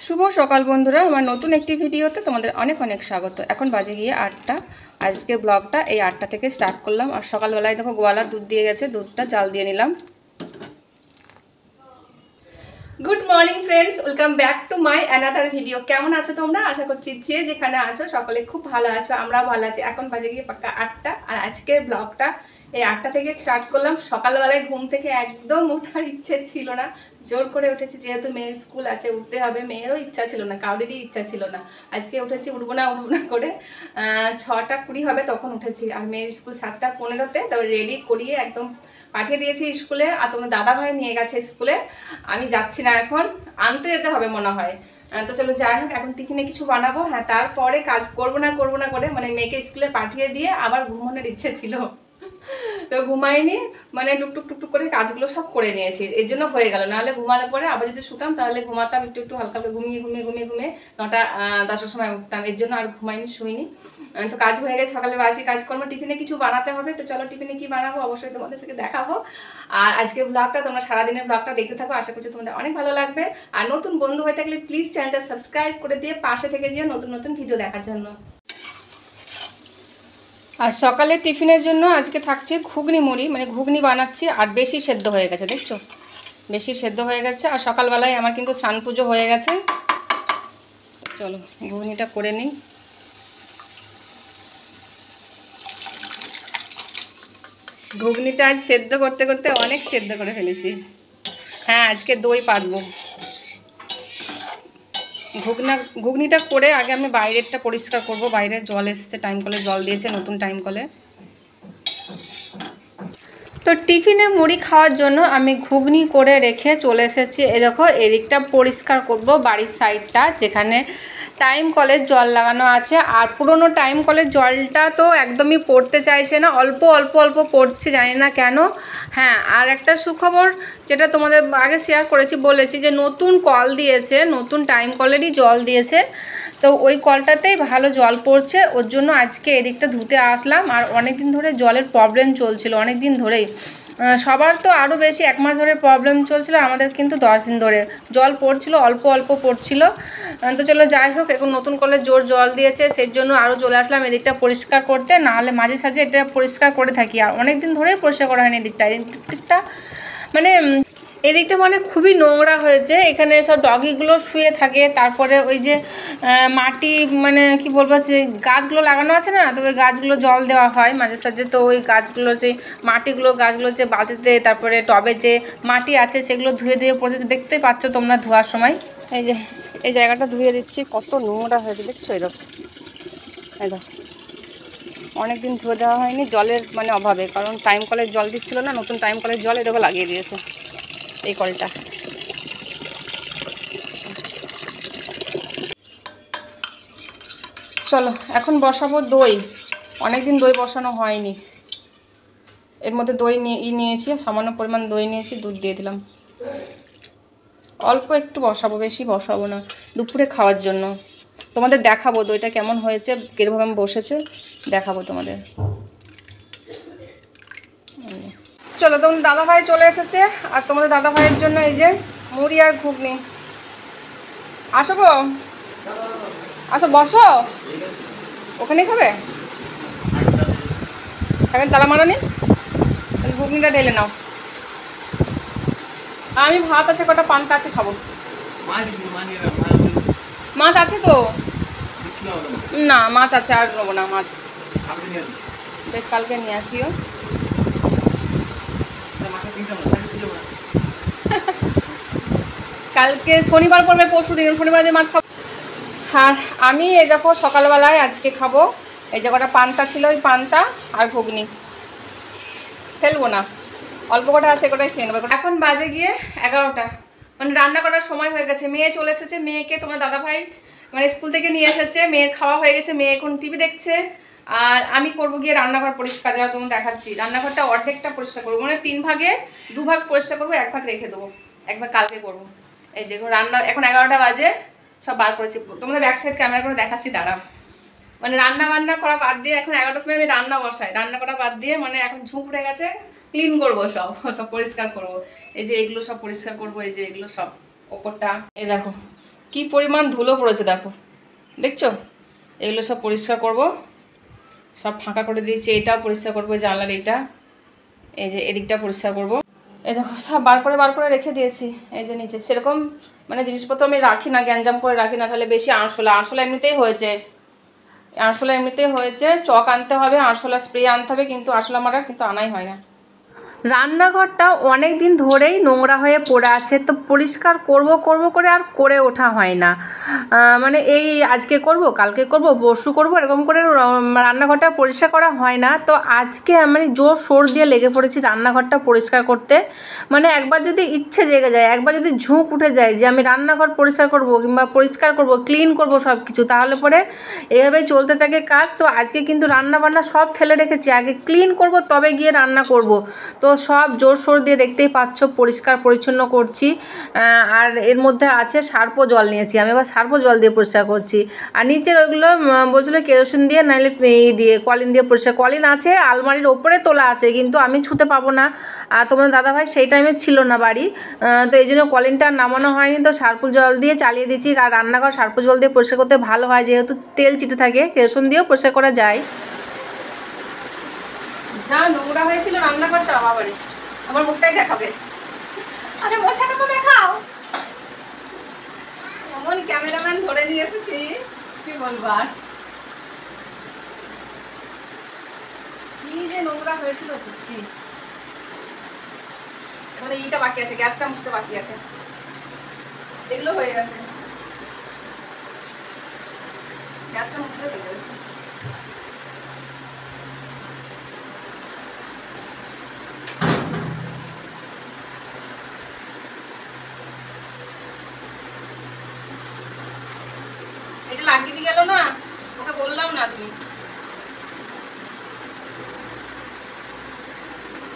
শুভ সকাল বন্ধুরা, আমার নতুন একটি ভিডিওতে তোমাদের অনেক অনেক স্বাগত। এখন বাজে গিয়ে 8টা। আজকের ব্লগটা এই 8টা থেকে স্টার্ট করলাম। আর সকালবেলায় দেখো গোয়ালা দুধ দিয়ে গেছে, দুধটা জাল দিয়ে নিলাম। Good morning friends, welcome back to my another video. কেমন আছো তোমরা? আশা করছি যে যেখানে আছো সকলে খুব ভালো আছো, আমরাও ভালো আছি। এখন বাজে গিয়ে পাক্কা 8টা। আর আজকের ব্লগটা এই 8টা থেকে স্টার্ট করলাম। সকালবেলায় ঘুম থেকে একদম ওঠার ইচ্ছে ছিল না, জোর করে উঠেছি, যেহেতু মেয়ের স্কুল আছে, উঠতে হবে। মেয়েরও ইচ্ছা ছিল না, কাউরেরই ইচ্ছা ছিল না। আজকে উঠেছি উঠবো না করে 6টা 20 হবে তখন উঠেছি। আর মেয়ের স্কুল 7টা 15-তে, তবে রেডি করিয়ে একদম পাঠিয়ে দিয়েছি স্কুলে। আর তোমার দাদা ভাই নিয়ে গেছে স্কুলে, আমি যাচ্ছি না, এখন আনতে যেতে হবে মনে হয়। তো চলো যাই হোক, এখন টিফিনে কিছু বানাবো। হ্যাঁ, তারপরে কাজ করবো না করে মানে মেয়েকে স্কুলে পাঠিয়ে দিয়ে আবার ঘুমানোর ইচ্ছে ছিল, তো ঘুমাইনি। মানে টুকটুক করে কাজগুলো সব করে নিয়েছি, এর জন্য হয়ে গেল। নাহলে ঘুমালে পরে আবার যদি শুতাম তাহলে ঘুমাতাম একটু হালকা হালকা ঘুমিয়ে 9টা 10টার সময় উঠতাম। এর জন্য আর ঘুমাইনি, শুইনি। তো কাজ হয়ে গেছে, সকালে বাসি কাজকর্ম। টিফিনে কিছু বানাতে হবে, তো চলো টিফিনে কি বানাবো অবশ্যই তোমাদের সাথে দেখাবো। আর আজকে ব্লগটা তোমরা সারাদিনের ব্লগটা দেখতে থাকো, আশা করছি তোমাদের অনেক ভালো লাগবে। আর নতুন বন্ধু হয়ে থাকলে প্লিজ চ্যানেলটা সাবস্ক্রাইব করে দিয়ে পাশে থেকে যেও নতুন নতুন ভিডিও দেখার জন্য। আর সকালে টিফিনের জন্য আজকে থাকছে ঘুগনি মুড়ি, মানে ঘুগনি বানাচ্ছি। আর বেশি সেদ্ধ হয়ে গেছে, দেখছো, বেশি সেদ্ধ হয়ে গেছে। আর সকালবেলায় আমার কিন্তু স্নান পুজো হয়ে গেছে। চলো ঘুগনিটা করে নিই। ঘুগনিটা আজ সেদ্ধ করতে করতে অনেক সেদ্ধ করে ফেলেছি। হ্যাঁ, আজকে দই পাতবো। ঘুগনিটা করে আগে আমি বাইরেরটা পরিষ্কার করব। বাইরে জল এসছে, টাইম কলে জল দিয়েছে, নতুন টাইম কলে। তো টিফিনে মুড়ি খাওয়ার জন্য আমি ঘুগনি করে রেখে চলে এসেছি। এই দেখো, এদিকটা পরিষ্কার করব, বাড়ির সাইডটা যেখানে টাইম কলের জল লাগানো আছে। আর পুরনো টাইম কলের জলটা তো একদমই পড়তে চাইছে না, অল্প অল্প অল্প পড়ছে, জানি না কেন। হ্যাঁ, আর একটা সুখবর যেটা তোমাদের আগে শেয়ার করেছি, বলেছি যে নতুন কল দিয়েছে, নতুন টাইম কলেরই জল দিয়েছে। তো ওই কলটাতেই ভালো জল পড়ছে, ওর জন্য আজকে এদিকটা ধুতে আসলাম। আর অনেক দিন ধরে জলের প্রবলেম চলছিল, অনেক দিন ধরেই। সবার তো আরও বেশি, 1 মাস ধরে প্রবলেম চলছিল, আমাদের কিন্তু 10 দিন ধরে জল পড়ছিল, অল্প অল্প পড়ছিল। তো চলো যাই হোক, এখন নতুন করে জল দিয়েছে, সেই জন্য আরও চলে আসলাম এদিকটা পরিষ্কার করতে। নাহলে মাঝে সাঝে এটা পরিষ্কার করে থাকি, আর অনেক দিন ধরেই পরিষ্কার করা হয়নি এদিকটা। মানে এদিকটা মানে খুবই নোংরা হয়েছে। এখানে সব ডগিগুলো শুয়ে থাকে, তারপরে ওই যে মাটি, মানে কি বলবো, যে গাছগুলো লাগানো আছে না, তো ওই গাছগুলো জল দেওয়া হয় মাঝে সাঝে। তো ওই গাছগুলো, যে মাটিগুলো, গাছগুলো যে বালতিতে, তারপরে টবে যে মাটি আছে সেগুলো ধুয়ে পড়েছে, দেখতে পাচ্ছ তোমরা ধোয়ার সময়। এই যে এই জায়গাটা ধুয়ে দিচ্ছি, কত নোংরা হয়েছে দেখছো। এই দেখো, অনেকদিন ধুয়ে দেওয়া হয়নি জলের মানে অভাবে, কারণ টাইম কলের জল দিচ্ছিল না, নতুন টাইম কলের জল এটাকে লাগিয়ে দিয়েছে এই কলটা। চলো এখন বসাবো দই। অনেকদিন দই বসানো হয়নি। এর মধ্যে দই নিয়েছি, সামান্য পরিমাণ দই নিয়েছি, দুধ দিয়ে দিলাম। অল্প একটু বসাবো, বেশি বসাবো না, দুপুরে খাওয়ার জন্য। তোমাদের দেখাবো দইটা কেমন হয়েছে, কীরকম বসেছে দেখাবো তোমাদের। চলো, তোমাদের দাদাভাই চলে এসেছে। আর তোমাদের দাদাভাইয়ের জন্য এই যে মুড়ি আর ঘুগনি। আসো গো, আসো বসো, ওখানেই খাবে। সাইকেল তালা মারো নি, তাহলে ঘুগনিটা ঢেলে নাও। আমি ভাত আছে, কটা পান্তা আছে, খাবো। মাছ আছে তো? না, মাছ আছে, আর নেবো না মাছ। বেশ, কালকে নিয়ে আসিও। কালকে শনিবার পড়বে, পরশু দিন শনিবার দিয়ে মাছ খাবো। আর আমি এই দেখো সকালবেলায় আজকে খাবো এই যে কটা পান্তা ছিল, ওই পান্তা আর ঘুগনি, ফেলবো না, অল্প কটা আছে, কটাই খেয়ে নেবো। এখন বাজে গিয়ে 11টা, মানে রান্না করার সময় হয়ে গেছে। মেয়ে চলে এসেছে, মেয়েকে তোমার দাদাভাই মানে স্কুল থেকে নিয়ে এসেছে, মেয়ের খাওয়া হয়ে গেছে, মেয়ে এখন টিভি দেখছে। আর আমি করবো গিয়ে রান্নাঘর পরিষ্কার, যাওয়া তোমার দেখাচ্ছি। রান্নাঘরটা অর্ধেকটা পরিষ্কার করবো, মানে 3 ভাগে 2 ভাগ পরিষ্কার করবো, 1 ভাগ রেখে দেবো, 1 ভাগ কালকে করবো। এই যে রান্না, এখন 11টা বাজে, সব বার করেছি। তোমাদের ব্যাক সাইড ক্যামেরা করে দেখাচ্ছি, দাঁড়াও। মানে রান্না বান্না করা বাদ দিয়ে এখন 11টার সময় আমি রান্না বসাই, রান্না করা বাদ দিয়ে মানে এখন ঝুঁক উঠে গেছে, ক্লিন করবো, সব পরিষ্কার করবো। এই যে এগুলো সব পরিষ্কার করবো, এই যে এগুলো সব ওপরটা, এই দেখো কি পরিমাণ ধুলো পড়েছে দেখো, দেখছো? এগুলো সব পরিষ্কার করব, সব ফাঁকা করে দিয়েছি। এইটাও পরিষ্কার করবো, জানলার এইটা, এই যে এদিকটা পরিষ্কার করব। এই দেখো সব বার করে রেখে দিয়েছি। এই যে নিচে সেরকম মানে জিনিসপত্র আমি রাখি না, গ্যাঞ্জাম করে রাখি না, তাহলে বেশি আরশোলা এমনিতেই হয়েছে। চক আনতে হবে, আরশোলা স্প্রে আনতে হবে, কিন্তু আরশোলা মারা কিন্তু আনাই হয় না। রান্নাঘরটা অনেক দিন ধরেই নোংরা হয়ে পড়ে আছে, তো পরিষ্কার করব করে আর করে ওঠা হয় না। মানে এই আজকে করব, কালকে করব, পরশু করব, এরকম করে রান্নাঘরটা পরিষ্কার করা হয় না। তো আজকে আমি জোর সোর দিয়ে লেগে পড়েছি রান্নাঘরটা পরিষ্কার করতে। মানে একবার যদি ইচ্ছে জেগে যায়, একবার যদি ঝোঁক উঠে যায় যে আমি রান্নাঘর পরিষ্কার করব কিংবা পরিষ্কার করব, ক্লিন করব সব কিছু, তাহলে পরে এভাবেই চলতে থাকে কাজ। তো আজকে কিন্তু রান্না বান্না সব ফেলে রেখেছি, আগে ক্লিন করব তবে গিয়ে রান্না করব। তো সব জোর সোর দিয়ে দেখতেই পাচ্ছ পরিষ্কার পরিচ্ছন্ন করছি। আর এর মধ্যে আছে সার্পো জল নিয়েছি, আমি এবার সার্পো জল দিয়ে পরিষ্কার করছি। আর নিচের ওইগুলো বলছিল কেরোসিন দিয়ে নাহলে দিয়ে কলিন দিয়ে পরিষ্কার, কলিন আছে আলমারির ওপরে তোলা আছে, কিন্তু আমি ছুতে পাবো না। আর তোমার দাদাভাই সেই টাইমে ছিল না বাড়ি, তো এই জন্য কলিনটা নামানো হয়নি, তো সার্পো জল দিয়ে চালিয়ে দিচ্ছি। আর রান্নাঘর সার্পো জল দিয়ে পরিষ্কার করতে ভালো হয়, যেহেতু তেল চিটে থাকে, কেরোসিন দিয়েও পরিষ্কার করা যায়। যা নোংরা হয়েছিল রান্নাঘরটা, বাবারে আমার মুখটাই দেখাবে। আরে মোছাটা তো দেখাও। এমন ক্যামেরাম্যান ধরে নিয়ে এসেছি, কি বলবো আর। কি যে নোংরা হয়েছিল সত্যি। এখন এইটা বাকি আছে, গ্যাসটা মুছতে বাকি আছে, এগুলো হয়ে গেছে। গ্যাসটা মুছলে হয়ে যাবে। এটা লাগিয়ে দিয়ে গেল না, ওকে বললাম না তুমি।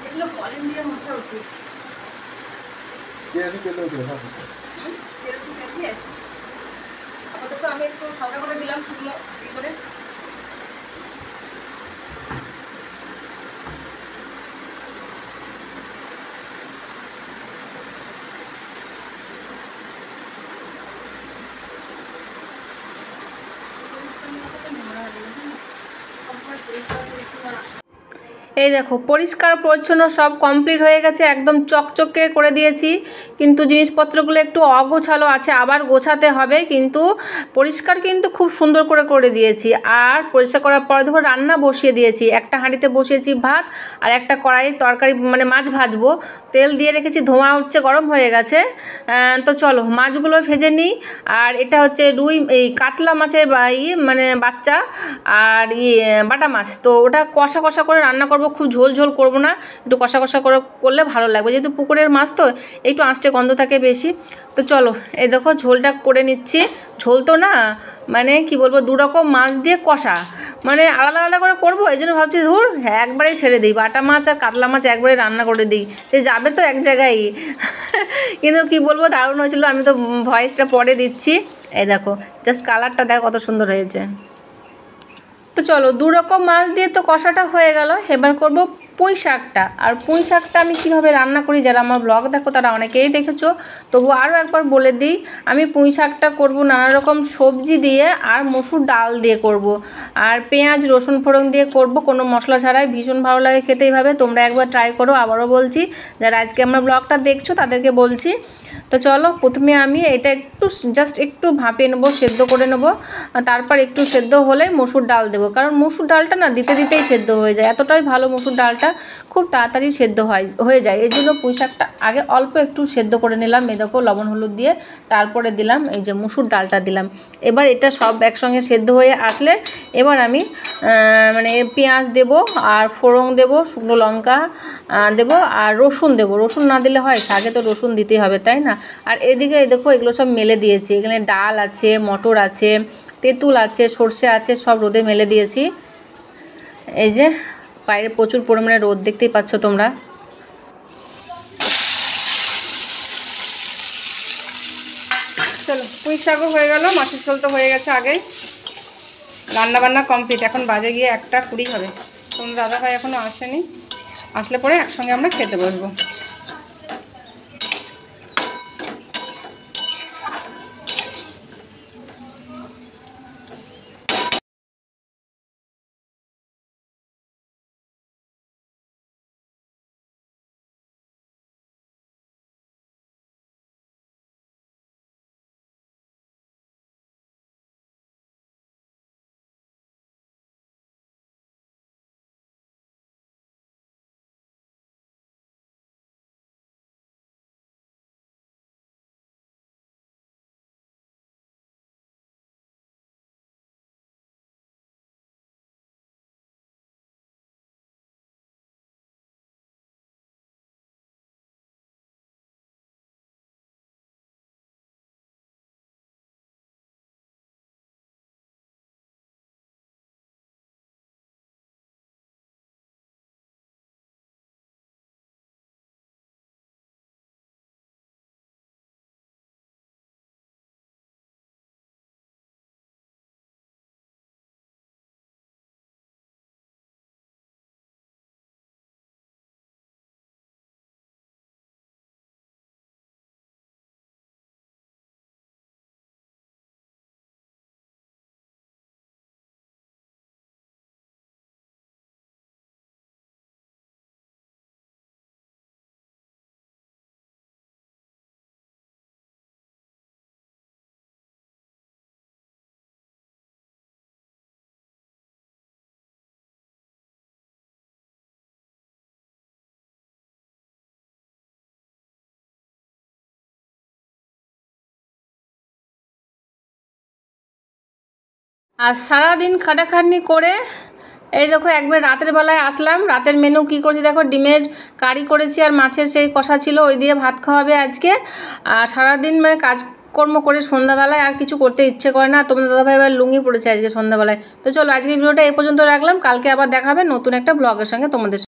এগুলো কলিন দিয়ে মোছা উচিত। কেরোসিন তেল দিয়ে আপাতত আমি একটু হালকা করে দিলাম, শুকনো ই করে। এই দেখো পরিষ্কার পরিচ্ছন্ন সব কমপ্লিট হয়ে গেছে, একদম চকচকে করে দিয়েছি। কিন্তু জিনিসপত্রগুলো একটু অগোছালো আছে, আবার গোছাতে হবে, কিন্তু পরিষ্কার কিন্তু খুব সুন্দর করে দিয়েছি। আর পরিষ্কার করার পরে দেখো রান্না বসিয়ে দিয়েছি, একটা হাঁড়িতে বসিয়েছি ভাত, আর একটা কড়াইয়ের তরকারি মানে মাছ ভাজবো। তেল দিয়ে রেখেছি, ধোঁয়া উঠছে, গরম হয়ে গেছে। তো চলো মাছগুলো ভেজে নিই। আর এটা হচ্ছে এই কাতলা মাছের মানে বাচ্চা, আর বাটা মাছ। তো ওটা কষা কষা করে রান্না করব, খুব ঝোল ঝোল করব না, একটু কষা কষা করে করলে ভালো লাগবে, যেহেতু পুকুরের মাছ তো একটু আঁচটে গন্ধ থাকে বেশি। তো চলো এই দেখো ঝোলটা করে নিচ্ছি। ঝোল তো না, মানে কি বলবো, দুরকম মাছ দিয়ে কষা, মানে আলাদা আলাদা করে করবো, এই জন্য ভাবছি ধুর একবারেই ছেড়ে দিই, বাটা মাছ আর কাতলা মাছ একবারে রান্না করে দিই, সে যাবে তো এক জায়গায়। কিন্তু কি বলবো, দারুণ হয়েছিল। আমি তো ভয়েসটা পরে দিচ্ছি। এই দেখো জাস্ট কালারটা দেখো কত সুন্দর হয়েছে। তো চলো দুরকম মাছ দিয়ে তো কষাটা হয়ে গেল, এবার করব পুঁই শাকটা। আর পুঁই শাকটা আমি কীভাবে রান্না করি, যারা আমার ব্লগ দেখো তারা অনেকেই দেখেছো, তবু আরও একবার বলে দিই। আমি পুঁই শাকটা করব নানা রকম সবজি দিয়ে আর মসুর ডাল দিয়ে করব, আর পেঁয়াজ রসুন ফোড়ন দিয়ে করব, কোনো মশলা ছাড়াই। ভীষণ ভালো লাগে খেতে এইভাবে, তোমরা একবার ট্রাই করো। আবারও বলছি, যারা আজকে আমার ব্লগটা দেখছো তাদেরকে বলছি। তো চলো প্রথমে আমি এটা একটু জাস্ট একটু ভাপিয়ে নেবো, সেদ্ধ করে নেবো। তারপর একটু সেদ্ধ হলে মসুর ডাল দেবো, কারণ মসুর ডালটা না দিতে দিতেই সেদ্ধ হয়ে যায়, এতটাই ভালো মসুর ডালটা, খুব তাড়াতাড়ি সেদ্ধ হয়ে যায়। এই জন্য পুঁই শাকটা আগে অল্প একটু সেদ্ধ করে নিলাম, এই দেখো লবণ হলুদ দিয়ে, তারপরে দিলাম এই যে মসুর ডালটা দিলাম। এবার এটা সব একসঙ্গে সেদ্ধ হয়ে আসলে এবার আমি মানে পেঁয়াজ দেব, আর ফোড়ন দেব, শুকনো লঙ্কা দেব, আর রসুন দেবো। রসুন না দিলে হয়, শাকে তো রসুন দিতেই হবে, তাই না? আর এদিকে দেখো এগুলো সব মেলে দিয়েছি, এখানে ডাল আছে, মটর আছে, তেঁতুল আছে, সর্ষে আছে, সব রোদে মেলে দিয়েছি। এই যে বাইরে প্রচুর পরিমাণে রোদ, দেখতেই পাচ্ছ তোমরা। চলো পুঁই শাকও হয়ে গেল, মাছের ঝোল তো হয়ে গেছে আগে, রান্নাবান্না কমপ্লিট। এখন বাজে গিয়ে 1:20 হবে। তোমার দাদাভাই এখনও আসেনি, আসলে পরে একসঙ্গে আমরা খেতে বসবো। আর সারাদিন খাটাখাটনি করে এই দেখো একবার রাতের বেলায় আসলাম। রাতের মেনু কি করেছি দেখো, ডিমের কারি করেছি আর মাছের সেই কষা ছিল, ওই দিয়ে ভাত খাওয়াবে আজকে। আর সারাদিন মানে কাজকর্ম করে সন্ধ্যাবেলায় আর কিছু করতে ইচ্ছে করে না। তোমাদের দাদাভাই এবার লুঙ্গি পড়েছে আজকে সন্ধ্যাবেলায়। তো চলো আজকের ভিডিওটা এই পর্যন্ত রাখলাম, কালকে আবার দেখাবে নতুন একটা ব্লগের সঙ্গে তোমাদের।